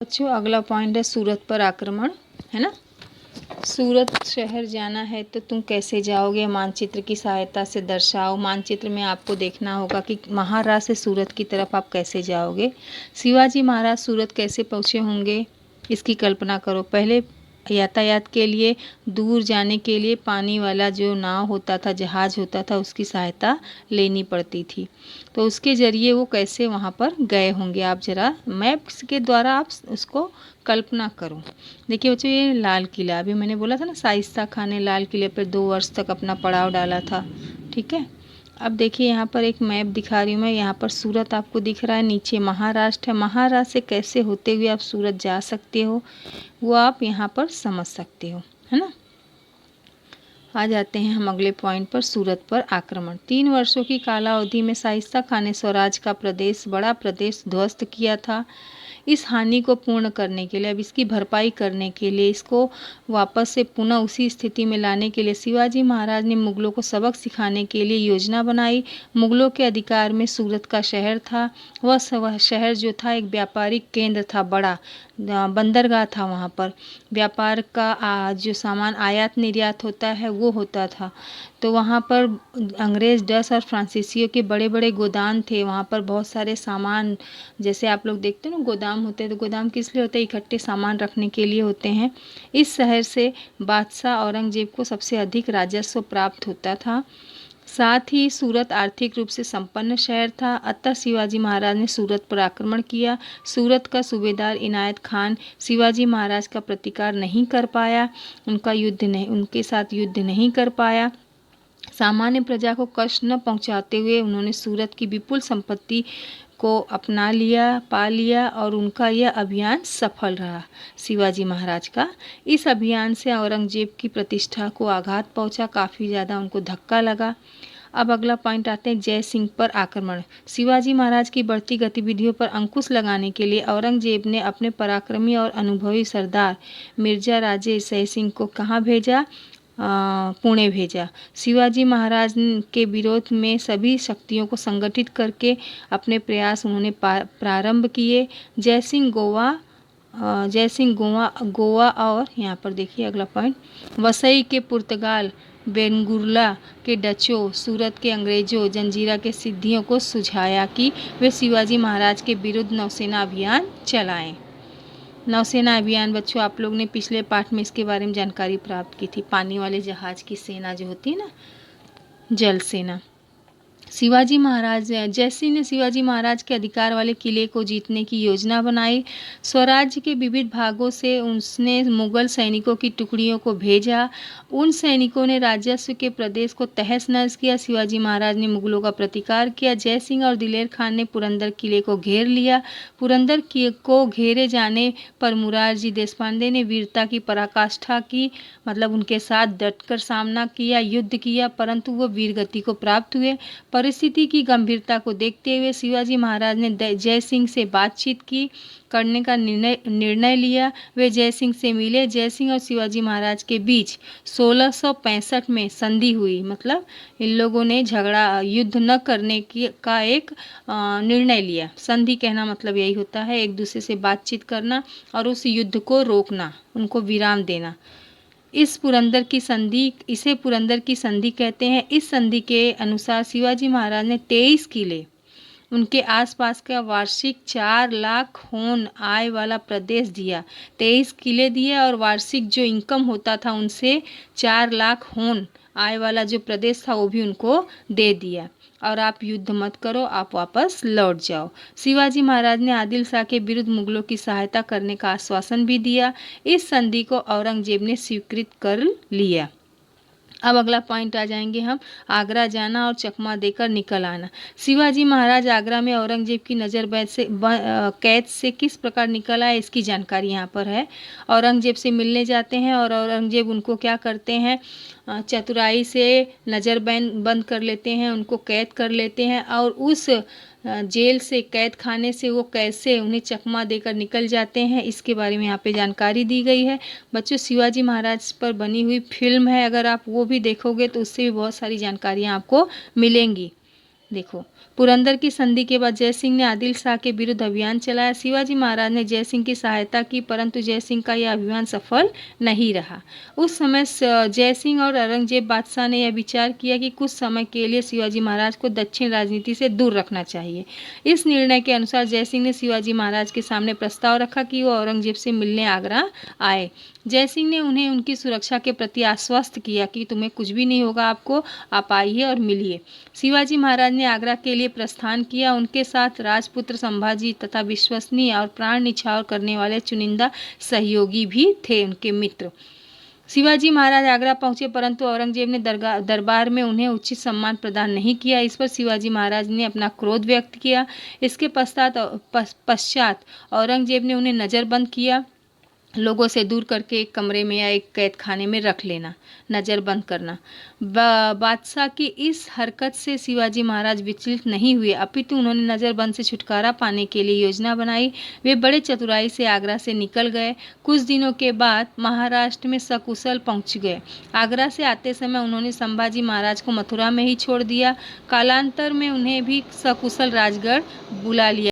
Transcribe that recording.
बच्चों अगला पॉइंट है सूरत पर आक्रमण, है ना। सूरत शहर जाना है तो तुम कैसे जाओगे, मानचित्र की सहायता से दर्शाओ। मानचित्र में आपको देखना होगा कि महाराष्ट्र से सूरत की तरफ आप कैसे जाओगे। शिवाजी महाराज सूरत कैसे पहुँचे होंगे, इसकी कल्पना करो। पहले यातायात के लिए, दूर जाने के लिए पानी वाला जो नाव होता था, जहाज़ होता था, उसकी सहायता लेनी पड़ती थी। तो उसके ज़रिए वो कैसे वहाँ पर गए होंगे, आप ज़रा मैप्स के द्वारा आप उसको कल्पना करो। देखिए बच्चों, ये लाल किला, अभी मैंने बोला था ना, शाइस्ता खान ने लाल किले पर 2 वर्ष तक अपना पड़ाव डाला था। ठीक है, अब देखिए यहाँ पर एक मैप दिखा रही हूँ मैं। यहाँ पर सूरत आपको दिख रहा है, नीचे महाराष्ट्र है। महाराष्ट्र से कैसे होते हुए आप सूरत जा सकते हो, वो आप यहाँ पर समझ सकते हो, है ना। आ जाते हैं हम अगले पॉइंट पर, सूरत पर आक्रमण। 3 वर्षों की कालावधि में शाइस्ता खान ने स्वराज का बड़ा प्रदेश ध्वस्त किया था। इस हानि को पूर्ण करने के लिए, अब इसकी भरपाई करने के लिए, इसको वापस से पुनः उसी स्थिति में लाने के लिए शिवाजी महाराज ने मुगलों को सबक सिखाने के लिए योजना बनाई। मुगलों के अधिकार में सूरत का शहर था। वह शहर जो था एक व्यापारिक केंद्र था, बड़ा बंदरगाह था। वहाँ पर व्यापार का जो सामान आयात निर्यात होता है वो होता था। तो वहाँ पर अंग्रेज़, डच और फ्रांसीसियों के बड़े बड़े गोदाम थे। वहाँ पर बहुत सारे सामान, जैसे आप लोग देखते हो ना गोदाम होते हैं, तो गोदाम किस लिए होते हैं, इकट्ठे सामान रखने के लिए होते हैं। इस शहर से बादशाह औरंगजेब को सबसे अधिक राजस्व प्राप्त होता था। साथ ही सूरत आर्थिक रूप से संपन्न शहर था। अतः शिवाजी महाराज ने सूरत पर आक्रमण किया। सूरत का सूबेदार इनायत खान शिवाजी महाराज का प्रतिकार नहीं कर पाया, उनके साथ युद्ध नहीं कर पाया। सामान्य प्रजा को कष्ट न पहुंचाते हुए उन्होंने सूरत की विपुल संपत्ति को अपना लिया, पा लिया, और उनका यह अभियान सफल रहा। शिवाजी महाराज का इस अभियान से औरंगजेब की प्रतिष्ठा को आघात पहुंचा, काफ़ी ज़्यादा उनको धक्का लगा। अब अगला पॉइंट आते हैं, जय सिंह पर आक्रमण। शिवाजी महाराज की बढ़ती गतिविधियों पर अंकुश लगाने के लिए औरंगजेब ने अपने पराक्रमी और अनुभवी सरदार मिर्जा राजे जय सिंह को कहाँ भेजा, पुणे भेजा। शिवाजी महाराज के विरोध में सभी शक्तियों को संगठित करके अपने प्रयास उन्होंने प्रारंभ किए। जय सिंह गोवा और यहाँ पर देखिए अगला पॉइंट, वसई के पुर्तगाल, बेंगुर्ला के डचों, सूरत के अंग्रेजों, जंजीरा के सिद्धियों को सुझाया कि वे शिवाजी महाराज के विरुद्ध नौसेना अभियान चलाएं। नौसेना अभियान बच्चों, आप लोग ने पिछले पाठ में इसके बारे में जानकारी प्राप्त की थी। पानी वाले जहाज की सेना जो होती है ना, जल सेना। शिवाजी महाराज, जयसिंह ने शिवाजी महाराज के अधिकार वाले किले को जीतने की योजना बनाई। स्वराज्य के विविध भागों से उसने मुगल सैनिकों की टुकड़ियों को भेजा। उन सैनिकों ने राजस्व के प्रदेश को तहस नहस किया। शिवाजी महाराज ने मुगलों का प्रतिकार किया। जय सिंह और दिलेर खान ने पुरंदर किले को घेर लिया। पुरंदर को घेरे जाने पर मुरारजी देशपांडे ने वीरता की पराकाष्ठा की, मतलब उनके साथ डटकर सामना किया, युद्ध किया, परंतु वो वीरगति को प्राप्त हुए। परिस्थिति की गंभीरता को देखते हुए शिवाजी महाराज ने जय सिंह से बातचीत करने का निर्णय लिया। वे जय सिंह से मिले। जय सिंह और शिवाजी महाराज के बीच 1665 में संधि हुई, मतलब इन लोगों ने युद्ध न करने का एक निर्णय लिया। संधि कहना मतलब यही होता है, एक दूसरे से बातचीत करना और उस युद्ध को रोकना, उनको विराम देना। इसे पुरंदर की संधि कहते हैं। इस संधि के अनुसार शिवाजी महाराज ने 23 किले, उनके आसपास का वार्षिक 4 लाख होन आय वाला प्रदेश दिया। 23 किले दिए और वार्षिक जो इनकम होता था उनसे 4 लाख होन आय वाला जो प्रदेश था वो भी उनको दे दिया, और आप युद्ध मत करो, आप वापस लौट जाओ। शिवाजी महाराज ने आदिल शाह के विरुद्ध मुगलों की सहायता करने का आश्वासन भी दिया। इस संधि को औरंगजेब ने स्वीकृत कर लिया। अब अगला पॉइंट आ जाएंगे हम, आगरा जाना और चकमा देकर निकल आना। शिवाजी महाराज आगरा में औरंगजेब की कैद से किस प्रकार निकल आए, इसकी जानकारी यहाँ पर है। औरंगजेब से मिलने जाते हैं और औरंगजेब उनको क्या करते हैं, चतुराई से नज़र बंद कर लेते हैं, उनको कैद कर लेते हैं, और उस जेल से, कैद खाने से वो कैसे उन्हें चकमा देकर निकल जाते हैं, इसके बारे में यहाँ पे जानकारी दी गई है। बच्चों, शिवाजी महाराज पर बनी हुई फिल्म है, अगर आप वो भी देखोगे तो उससे भी बहुत सारी जानकारियाँ आपको मिलेंगी। देखो, पुरंदर की संधि के बाद जय सिंह ने आदिल शाह के विरुद्ध अभियान चलाया। शिवाजी महाराज ने जय सिंह की सहायता की, परंतु जय सिंह का यह अभियान सफल नहीं रहा। उस समय जय सिंह और औरंगजेब बादशाह ने यह विचार किया कि कुछ समय के लिए शिवाजी महाराज को दक्षिण राजनीति से दूर रखना चाहिए। इस निर्णय के अनुसार जय सिंह ने शिवाजी महाराज के सामने प्रस्ताव रखा कि वो औरंगजेब से मिलने आगरा आए। जय सिंह ने उन्हें उनकी सुरक्षा के प्रति आश्वस्त किया कि तुम्हें कुछ भी नहीं होगा, आपको, आप आइए और मिलिए। शिवाजी महाराज ने आगरा के लिए प्रस्थान किया। उनके साथ राजपुत्र संभाजी तथा विश्वसनीय और प्राण न्यौछावर करने वाले चुनिंदा सहयोगी भी थे, उनके मित्र। शिवाजी महाराज आगरा पहुंचे, परंतु औरंगजेब ने दरबार में उन्हें उचित सम्मान प्रदान नहीं किया। इस पर शिवाजी महाराज ने अपना क्रोध व्यक्त किया। इसके पश्चात औरंगजेब ने उन्हें नज़रबंद किया। लोगों से दूर करके एक कमरे में या एक कैद खाने में रख लेना, नज़रबंद करना। बादशाह की इस हरकत से शिवाजी महाराज विचलित नहीं हुए, अपितु उन्होंने नज़रबंद से छुटकारा पाने के लिए योजना बनाई। वे बड़े चतुराई से आगरा से निकल गए। कुछ दिनों के बाद महाराष्ट्र में सकुशल पहुंच गए। आगरा से आते समय उन्होंने संभाजी महाराज को मथुरा में ही छोड़ दिया। कालांतर में उन्हें भी सकुशल राजगढ़ बुला लिया।